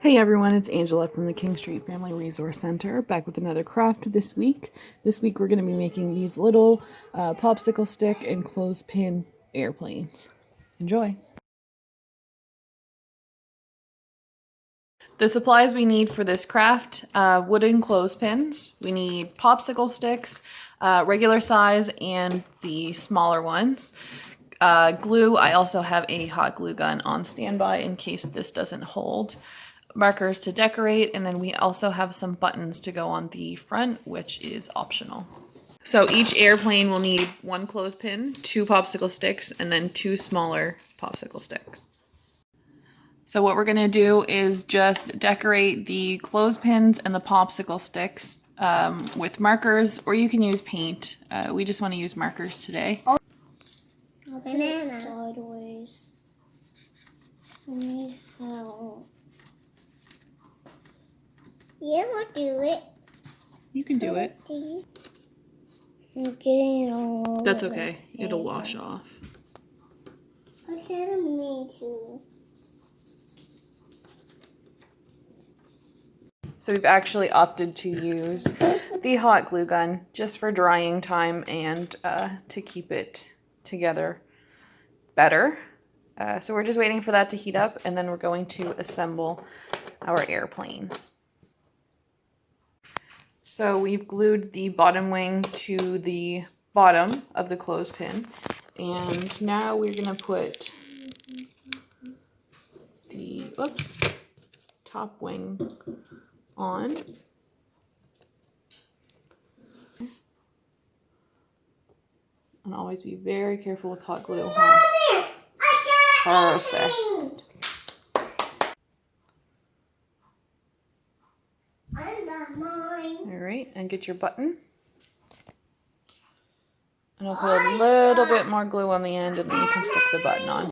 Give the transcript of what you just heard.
Hey everyone, it's Angela from the King Street Family Resource Center, back with another craft this week. This week we're going to be making these little popsicle stick and clothespin airplanes. Enjoy! The supplies we need for this craft: wooden clothespins, we need popsicle sticks, regular size and the smaller ones. Glue, I also have a hot glue gun on standby in case this doesn't hold. Markers to decorate, and then we also have some buttons to go on the front, which is optional. So each airplane will need one clothespin, 2 popsicle sticks, and then 2 smaller popsicle sticks. So what we're going to do is just decorate the clothespins and the popsicle sticks with markers, or you can use paint. We just want to use markers today. Banana. Sideways. Help. Yeah, we'll do it. You can do it. I'm getting it all. That's okay. It'll wash off. I kind of need to. So we've actually opted to use the hot glue gun just for drying time and to keep it together better. So we're just waiting for that to heat up, and then we're going to assemble our airplanes. So we've glued the bottom wing to the bottom of the clothespin, and now we're going to put the top wing on. And always be very careful with hot glue. Perfect. Alright, and get your button. And I'll put a little bit more glue on the end, and then you can stick the button on.